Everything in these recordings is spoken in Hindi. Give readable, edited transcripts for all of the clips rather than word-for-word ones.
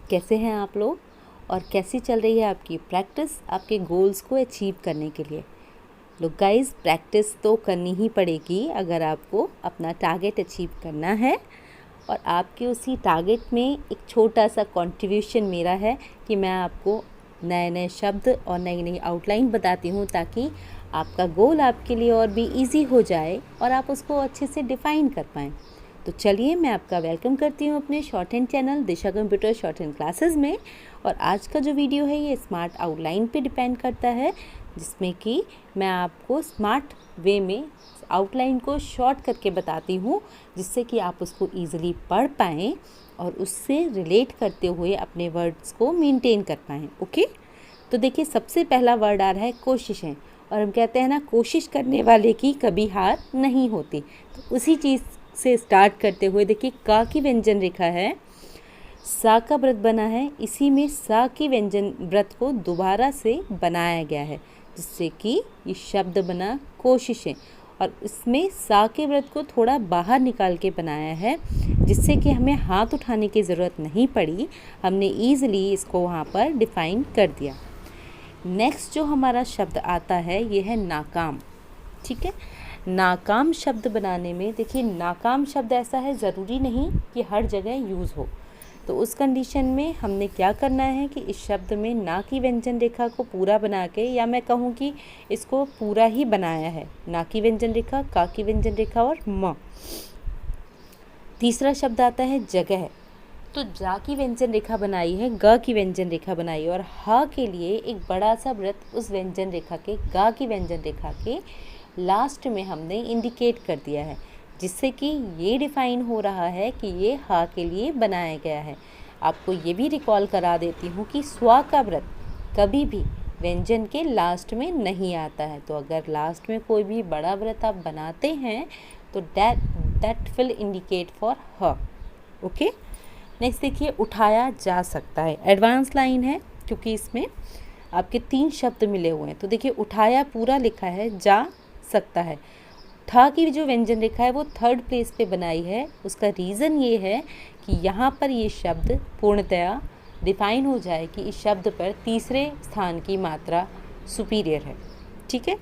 कैसे हैं आप लोग और कैसी चल रही है आपकी प्रैक्टिस आपके गोल्स को अचीव करने के लिए। लोग गाइस, प्रैक्टिस तो करनी ही पड़ेगी अगर आपको अपना टारगेट अचीव करना है। और आपके उसी टारगेट में एक छोटा सा कंट्रीब्यूशन मेरा है कि मैं आपको नए नए शब्द और नई नई आउटलाइन बताती हूँ ताकि आपका गोल आपके लिए और भी इजी हो जाए और आप उसको अच्छे से डिफ़ाइन कर पाएँ। तो चलिए, मैं आपका वेलकम करती हूँ अपने शॉर्ट हैंड चैनल दिशा कंप्यूटर शॉर्ट हैंड क्लासेस में। और आज का जो वीडियो है ये स्मार्ट आउटलाइन पे डिपेंड करता है, जिसमें कि मैं आपको स्मार्ट वे में आउटलाइन को शॉर्ट करके बताती हूँ, जिससे कि आप उसको ईज़िली पढ़ पाएँ और उससे रिलेट करते हुए अपने वर्ड्स को मेंटेन कर पाएँ। ओके, तो देखिए, सबसे पहला वर्ड आ रहा है कोशिशें। और हम कहते हैं ना, कोशिश करने वाले की कभी हार नहीं होती। तो उसी चीज़ से स्टार्ट करते हुए देखिए, का की व्यंजन रेखा है, सा का व्रत बना है, इसी में सा की व्यंजन व्रत को दोबारा से बनाया गया है, जिससे कि ये शब्द बना कोशिशें। और इसमें सा के व्रत को थोड़ा बाहर निकाल के बनाया है, जिससे कि हमें हाथ उठाने की ज़रूरत नहीं पड़ी, हमने ईज़िली इसको वहाँ पर डिफ़ाइन कर दिया। नेक्स्ट जो हमारा शब्द आता है ये है नाकाम। ठीक है, नाकाम शब्द बनाने में देखिए, नाकाम शब्द ऐसा है, ज़रूरी नहीं कि हर जगह यूज़ हो। तो उस कंडीशन में हमने क्या करना है कि इस शब्द में ना की व्यंजन रेखा को पूरा बना के, या मैं कहूँ कि इसको पूरा ही बनाया है, ना की व्यंजन रेखा, का की व्यंजन रेखा और म। तीसरा शब्द आता है जगह। तो जा की व्यंजन रेखा बनाई है, ग की व्यंजन रेखा बनाई है, और ह के लिए एक बड़ा सा व्रत उस व्यंजन रेखा के, गा की व्यंजन रेखा के लास्ट में हमने इंडिकेट कर दिया है, जिससे कि ये डिफ़ाइन हो रहा है कि ये हा के लिए बनाया गया है। आपको ये भी रिकॉल करा देती हूँ कि स्वा का व्रत कभी भी व्यंजन के लास्ट में नहीं आता है। तो अगर लास्ट में कोई भी बड़ा व्रत आप बनाते हैं तो दैट विल इंडिकेट फॉर ह। ओके, नेक्स्ट देखिए, उठाया जा सकता है, एडवांस लाइन है क्योंकि इसमें आपके 3 शब्द मिले हुए हैं। तो देखिए, उठाया पूरा लिखा है, जा सकता है। ठा की जो व्यंजन रेखा है वो 3rd प्लेस पे बनाई है। उसका रीज़न ये है कि यहाँ पर ये शब्द पूर्णतया डिफ़ाइन हो जाए कि इस शब्द पर तीसरे स्थान की मात्रा सुपीरियर है। ठीक है,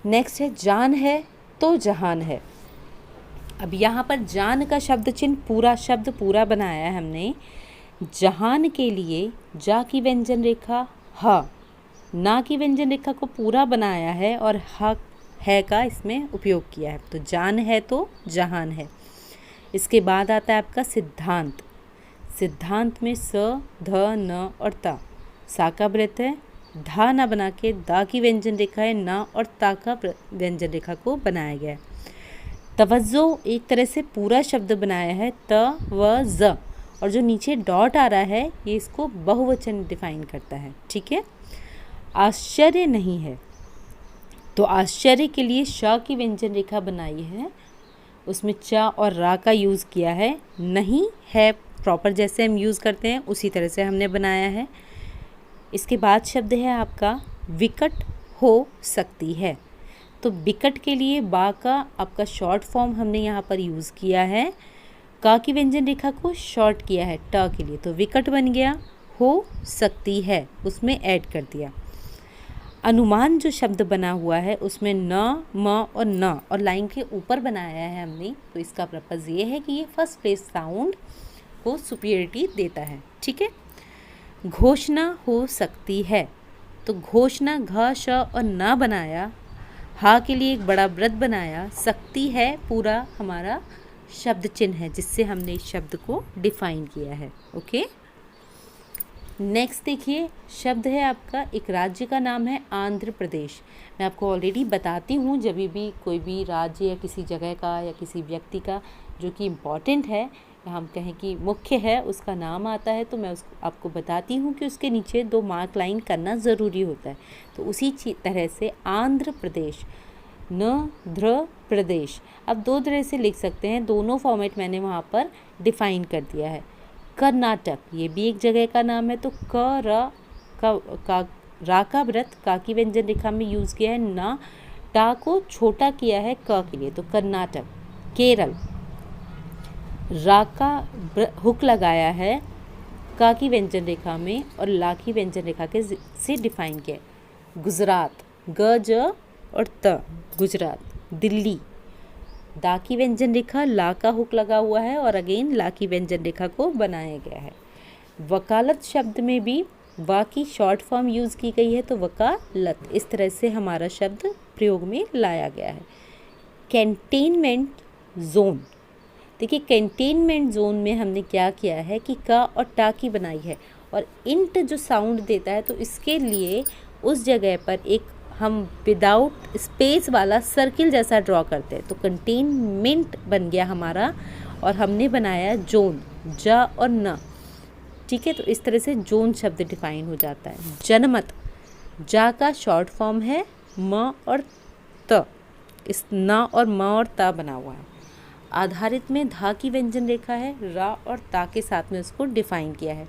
नेक्स्ट है जान है तो जहान है। अब यहाँ पर जान का शब्द चिन्ह पूरा शब्द पूरा बनाया है हमने। जहान के लिए जा की व्यंजन रेखा, ह, ना की व्यंजन रेखा को पूरा बनाया है और ह है का इसमें उपयोग किया है। तो जान है तो जहान है। इसके बाद आता है आपका सिद्धांत। सिद्धांत में स, ध, न और ता। सा का व्रत है, धा ना बना के दा की व्यंजन रेखा है, ना और ता का व्यंजन रेखा को बनाया गया है। तवज्जो एक तरह से पूरा शब्द बनाया है, त व ज, और जो नीचे डॉट आ रहा है ये इसको बहुवचन डिफाइन करता है। ठीक है, आश्चर्य नहीं है, तो आश्चर्य के लिए श की व्यंजन रेखा बनाई है, उसमें च और रा का यूज़ किया है। नहीं है प्रॉपर जैसे हम यूज़ करते हैं उसी तरह से हमने बनाया है। इसके बाद शब्द है आपका विकट हो सकती है। तो विकट के लिए बा का आपका शॉर्ट फॉर्म हमने यहाँ पर यूज़ किया है, का की व्यंजन रेखा को शॉर्ट किया है ट के लिए, तो विकट बन गया, हो सकती है उसमें ऐड कर दिया। अनुमान जो शब्द बना हुआ है उसमें न, म और न और लाइन के ऊपर बनाया है हमने। तो इसका पर्पज़ ये है कि ये फर्स्ट प्लेस साउंड को सुपीरियरिटी देता है। ठीक है, घोषणा हो सकती है, तो घोषणा घ, श और न बनाया, हा के लिए एक बड़ा व्रत बनाया, सकती है पूरा हमारा शब्द चिन्ह है, जिससे हमने इस शब्द को डिफाइन किया है। ओके, नेक्स्ट देखिए, शब्द है आपका, एक राज्य का नाम है आंध्र प्रदेश। मैं आपको ऑलरेडी बताती हूँ, जब भी कोई भी राज्य या किसी जगह का या किसी व्यक्ति का जो कि इम्पॉर्टेंट है या हम कहें कि मुख्य है, उसका नाम आता है, तो मैं आपको बताती हूँ कि उसके नीचे 2 मार्क लाइन करना ज़रूरी होता है। तो उसी तरह से आंध्र प्रदेश, न ध्र प्रदेश, अब 2 तरह से लिख सकते हैं, दोनों फॉर्मेट मैंने वहाँ पर डिफ़ाइन कर दिया है। कर्नाटक, ये भी एक जगह का नाम है, तो क रा का व्रत का की व्यंजन रेखा में यूज़ किया है, ना टा को छोटा किया है क के लिए, तो कर्नाटक। केरल, रा का हुक लगाया है, का की व्यंजन रेखा में और ला की व्यंजन रेखा के से डिफाइन किया है। गुजरात, ग ज और त, गुजरात। दिल्ली, दा की व्यंजन रेखा, ला का हुक लगा हुआ है और अगेन ला की व्यंजन रेखा को बनाया गया है। वकालत शब्द में भी वा की शॉर्ट फॉर्म यूज़ की गई है, तो वकालत, इस तरह से हमारा शब्द प्रयोग में लाया गया है। कंटेनमेंट जोन, देखिए कंटेनमेंट जोन में हमने क्या किया है कि का और टा की बनाई है और इंट जो साउंड देता है, तो इसके लिए उस जगह पर एक हम विदाउट स्पेस वाला सर्किल जैसा ड्रॉ करते हैं, तो कंटेनमेंट बन गया हमारा और हमने बनाया जोन, जा और न। ठीक है, तो इस तरह से जोन शब्द डिफाइन हो जाता है। जनमत, जा का शॉर्ट फॉर्म है म और त, इस न और म और ता बना हुआ है। आधारित में धा की व्यंजन रेखा है, रा और ता के साथ में उसको डिफाइन किया है।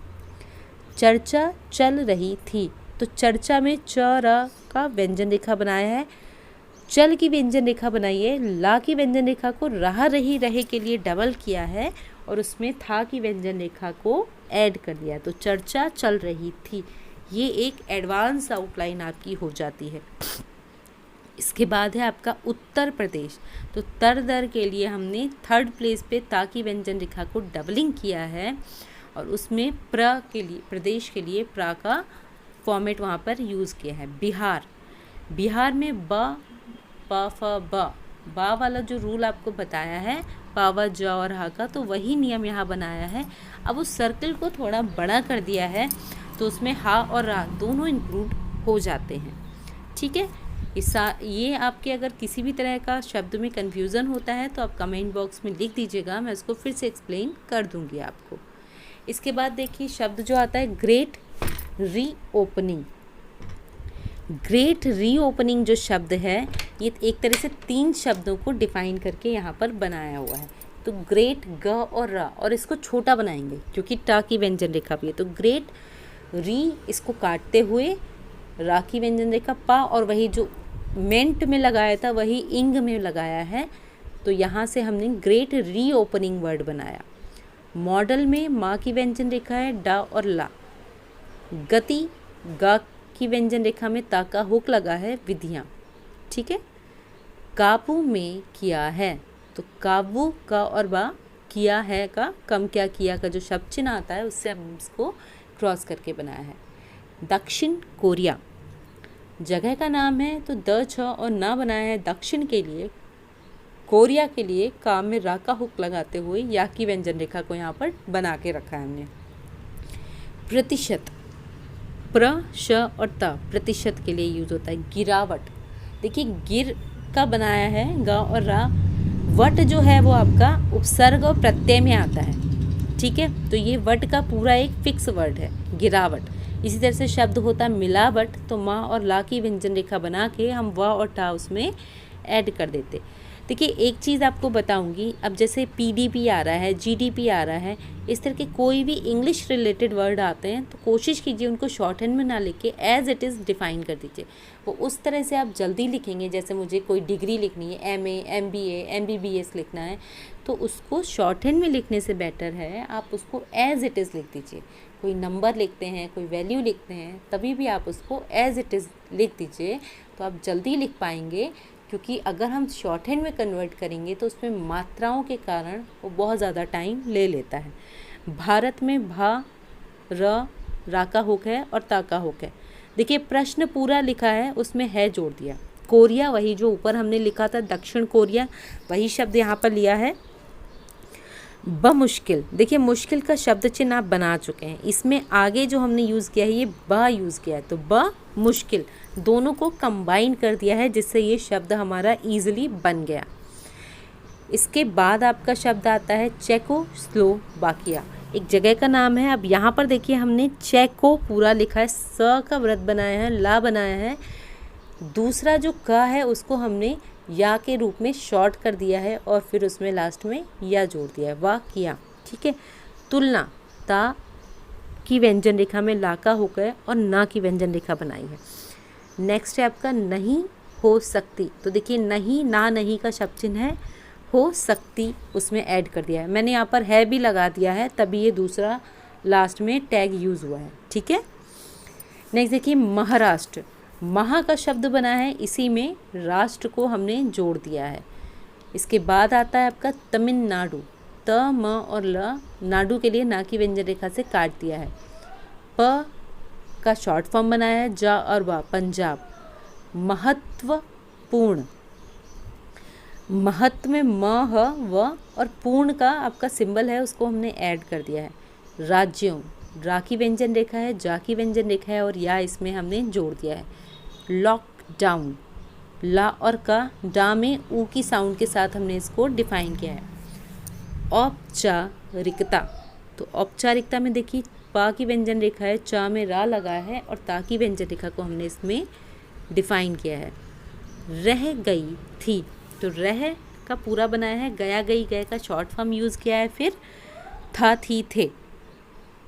चर्चा चल रही थी, तो चर्चा में च र का व्यंजन रेखा बनाया है, चल की व्यंजन रेखा बनाई है, ला की व्यंजन रेखा को रहा रही रहे के लिए डबल किया है और उसमें था की व्यंजन रेखा को ऐड कर दिया, तो चर्चा चल रही थी। ये एक एडवांस आउटलाइन आपकी हो जाती है। इसके बाद है आपका उत्तर प्रदेश, तो तर दर के लिए हमने थर्ड प्लेस पे ता की व्यंजन रेखा को डबलिंग किया है और उसमें प्र के लिए, प्रदेश के लिए प्रा का फॉर्मेट वहाँ पर यूज़ किया है। बिहार, बिहार में ब प फ ब, बा वाला जो रूल आपको बताया है पावा ज और हा का, तो वही नियम यहाँ बनाया है। अब उस सर्कल को थोड़ा बड़ा कर दिया है तो उसमें हा और रा दोनों इंक्लूड हो जाते हैं। ठीक है, ये आपके अगर किसी भी तरह का शब्द में कन्फ्यूज़न होता है तो आप कमेंट बॉक्स में लिख दीजिएगा, मैं उसको फिर से एक्सप्लेन कर दूँगी आपको। इसके बाद देखिए शब्द जो आता है ग्रेट रीओपनिंग। ग्रेट रीओपनिंग जो शब्द है ये एक तरह से 3 शब्दों को डिफाइन करके यहाँ पर बनाया हुआ है। तो ग्रेट ग और रा, और इसको छोटा बनाएंगे क्योंकि टा की व्यंजन रेखा भी है, तो ग्रेट री इसको काटते हुए रा की व्यंजन रेखा पा, और वही जो मेंट में लगाया था वही इंग में लगाया है, तो यहाँ से हमने ग्रेट रीओपनिंग वर्ड बनाया। मॉडल में माँ की व्यंजन रेखा है डा और ला। गति, गा की व्यंजन रेखा में ता का हुक लगा है, विधियाँ। ठीक है, काबू में किया है, तो काबू का और बा, किया है का, कम क्या किया का जो शब्द चिन्ह आता है उससे हम इसको क्रॉस करके बनाया है। दक्षिण कोरिया, जगह का नाम है तो द छ और ना बनाया है दक्षिण के लिए, कोरिया के लिए काम में रा का हुक लगाते हुए या की व्यंजन रेखा को यहाँ पर बना के रखा है हमने। प्रतिशत, प्र श और त प्रतिशत के लिए यूज होता है। गिरावट, देखिए गिर का बनाया है ग और रा, वट जो है वो आपका उपसर्ग और प्रत्यय में आता है। ठीक है, तो ये वट का पूरा एक फिक्स वर्ड है गिरावट। इसी तरह से शब्द होता है मिलावट, तो माँ और ला की व्यंजन रेखा बना के हम व और टा उसमें ऐड कर देते। देखिए एक चीज़ आपको बताऊंगी, अब जैसे पीडीपी आ रहा है, जीडीपी आ रहा है, इस तरह के कोई भी इंग्लिश रिलेटेड वर्ड आते हैं तो कोशिश कीजिए उनको शॉर्ट हैंड में ना लिख के एज इट इज़ डिफाइन कर दीजिए। वो उस तरह से आप जल्दी लिखेंगे, जैसे मुझे कोई डिग्री लिखनी है, एमए, एमबीए, एमबीबीएस लिखना है, तो उसको शॉर्ट हैंड में लिखने से बेटर है आप उसको एज इट इज़ लिख दीजिए। कोई नंबर लिखते हैं, कोई वैल्यू लिखते हैं, तभी भी आप उसको एज इट इज़ लिख दीजिए तो आप जल्दी लिख पाएंगे, क्योंकि अगर हम शॉर्ट हैंड में कन्वर्ट करेंगे तो उसमें मात्राओं के कारण वो बहुत ज़्यादा टाइम ले लेता है। भारत में भा, र, रा का हुक है और ता का हुक है। देखिए प्रश्न पूरा लिखा है, उसमें है जोड़ दिया। कोरिया, वही जो ऊपर हमने लिखा था दक्षिण कोरिया, वही शब्द यहाँ पर लिया है। ब मुश्किल, देखिए मुश्किल का शब्द चिन्ह आप बना चुके हैं, इसमें आगे जो हमने यूज़ किया है ये ब यूज़ किया है, तो ब मुश्किल दोनों को कंबाइन कर दिया है जिससे ये शब्द हमारा ईजिली बन गया। इसके बाद आपका शब्द आता है चेकोस्लोवाकिया, एक जगह का नाम है। अब यहाँ पर देखिए हमने चेको पूरा लिखा है, स का व्रत बनाया है, ला बनाया है, दूसरा जो क है उसको हमने या के रूप में शॉर्ट कर दिया है और फिर उसमें लास्ट में या जोड़ दिया है, वाह किया। ठीक है, तुलना, ता की व्यंजन रेखा में ला का होकर है और ना की व्यंजन रेखा बनाई है। नेक्स्ट है आपका नहीं हो सकती, तो देखिए नहीं, ना नहीं का शब्द चिन्ह है, हो सकती उसमें ऐड कर दिया है, मैंने यहाँ पर है भी लगा दिया है तभी ये दूसरा लास्ट में टैग यूज़ हुआ है, ठीक है। नेक्स्ट देखिए महाराष्ट्र, महा का शब्द बना है, इसी में राष्ट्र को हमने जोड़ दिया है। इसके बाद आता है आपका तमिलनाडु, त म और ल, नाडु के लिए ना की व्यंजन रेखा से काट दिया है। प का शॉर्ट फॉर्म बनाया है, जा और वा, पंजाब। महत्वपूर्ण, महत्व में म ह व और पूर्ण का आपका सिंबल है, उसको हमने ऐड कर दिया है। राज्यों, रा की व्यंजन रेखा है, जा की व्यंजन रेखा है और या इसमें हमने जोड़ दिया है। लॉकडाउन, ला और का, डा में ऊ की साउंड के साथ हमने इसको डिफाइन किया है। औपचारिकता, तो औपचारिकता में देखिए पा की व्यंजन रेखा है, चा में रा लगा है और ता की व्यंजन रेखा को हमने इसमें डिफाइन किया है। रह गई थी, तो रह का पूरा बनाया है, गया गई गए का शॉर्ट फॉर्म यूज़ किया है, फिर था थी थे।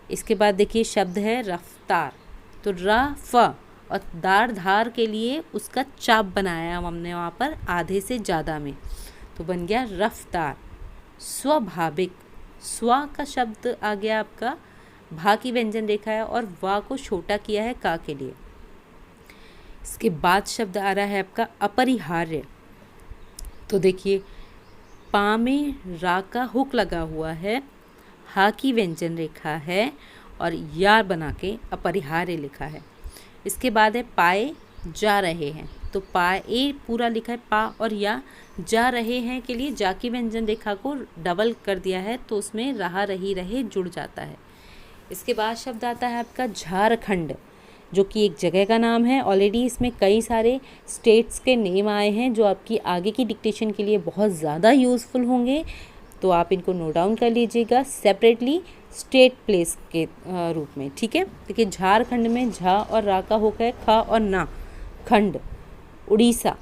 इसके बाद देखिए शब्द है रफ्तार, तो र फ और दार धार के लिए उसका चाप बनाया हमने वहाँ पर आधे से ज़्यादा में, तो बन गया रफ्तार। स्वाभाविक, स्वा का शब्द आ गया आपका, भा की व्यंजन रेखा है और वा को छोटा किया है का के लिए। इसके बाद शब्द आ रहा है आपका अपरिहार्य, तो देखिए पा में रा का हुक लगा हुआ है, हा की व्यंजन रेखा है और या बना के अपरिहार्य लिखा है। इसके बाद है पाए जा रहे हैं, तो पाए पूरा लिखा है, पा और या, जा रहे हैं के लिए जा की व्यंजन रेखा को डबल कर दिया है, तो उसमें रहा रही रहे जुड़ जाता है। इसके बाद शब्द आता है आपका झारखंड, जो कि एक जगह का नाम है। ऑलरेडी इसमें कई सारे स्टेट्स के नेम आए हैं जो आपकी आगे की डिक्टेशन के लिए बहुत ज़्यादा यूज़फुल होंगे, तो आप इनको नोट डाउन कर लीजिएगा सेपरेटली स्टेट प्लेस के रूप में, ठीक है। देखिए झारखंड में झा और रा का होकर है, खा और ना, खंड। उड़ीसा,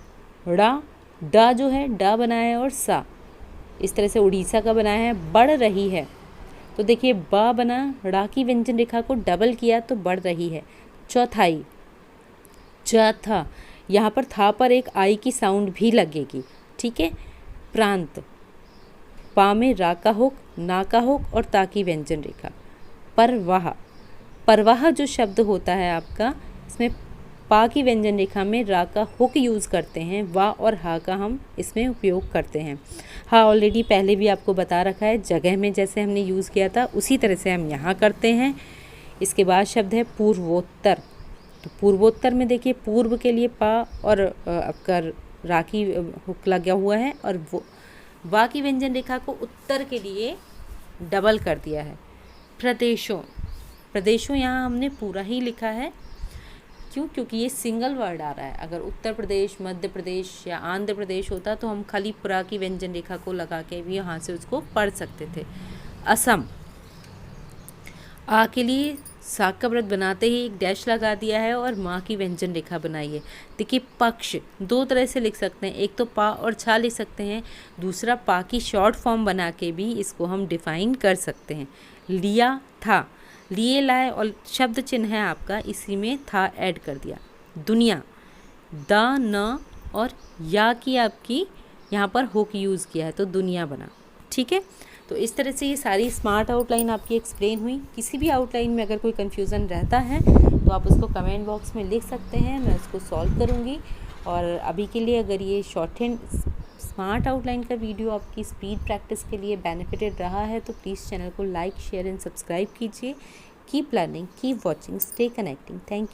ड़ा डा जो है डा बनाया है और सा, इस तरह से उड़ीसा का बनाया है। बढ़ रही है, तो देखिए बा बना, ड़ा की व्यंजन रेखा को डबल किया तो बढ़ रही है। चौथाई, चौथा, यहाँ पर था पर एक आई की साउंड भी लगेगी, ठीक है। प्रांत, पा में रा का हुक, ना का हुक और ता की व्यंजन रेखा। परवाह, परवाह जो शब्द होता है आपका, इसमें पा की व्यंजन रेखा में रा का हुक यूज़ करते हैं, वा और हा का हम इसमें उपयोग करते हैं। हाँ ऑलरेडी पहले भी आपको बता रखा है, जगह में जैसे हमने यूज़ किया था उसी तरह से हम यहाँ करते हैं। इसके बाद शब्द है पूर्वोत्तर, तो पूर्वोत्तर में देखिए पूर्व के लिए पा और आपका रा की हुक लगा हुआ है और वो वा की व्यंजन रेखा को उत्तर के लिए डबल कर दिया है। प्रदेशों, प्रदेशों यहाँ हमने पूरा ही लिखा है, क्यों, क्योंकि ये सिंगल वर्ड आ रहा है। अगर उत्तर प्रदेश, मध्य प्रदेश या आंध्र प्रदेश होता तो हम खाली पुरा की व्यंजन रेखा को लगा के भी यहाँ से उसको पढ़ सकते थे। असम, आ के लिए सा का व्रत बनाते ही एक डैश लगा दिया है और माँ की व्यंजन रेखा बनाई है। देखिए पक्ष दो तरह से लिख सकते हैं, एक तो पा और छा लिख सकते हैं, दूसरा पा की शॉर्ट फॉर्म बना के भी इसको हम डिफाइन कर सकते हैं। लिया था, लिए लाए और शब्द चिन्ह है आपका, इसी में था ऐड कर दिया। दुनिया, द न और या की आपकी यहाँ पर हुक यूज़ किया है तो दुनिया बना, ठीक है। तो इस तरह से ये सारी स्मार्ट आउटलाइन आपकी एक्सप्लेन हुई। किसी भी आउटलाइन में अगर कोई कन्फ्यूज़न रहता है तो आप उसको कमेंट बॉक्स में लिख सकते हैं, मैं उसको सॉल्व करूँगी। और अभी के लिए अगर ये शॉर्ट हैंड स्मार्ट आउटलाइन का वीडियो आपकी स्पीड प्रैक्टिस के लिए बेनिफिटेड रहा है तो प्लीज़ चैनल को लाइक, शेयर एंड सब्सक्राइब कीजिए। Keep learning, keep watching, stay connecting. Thank you.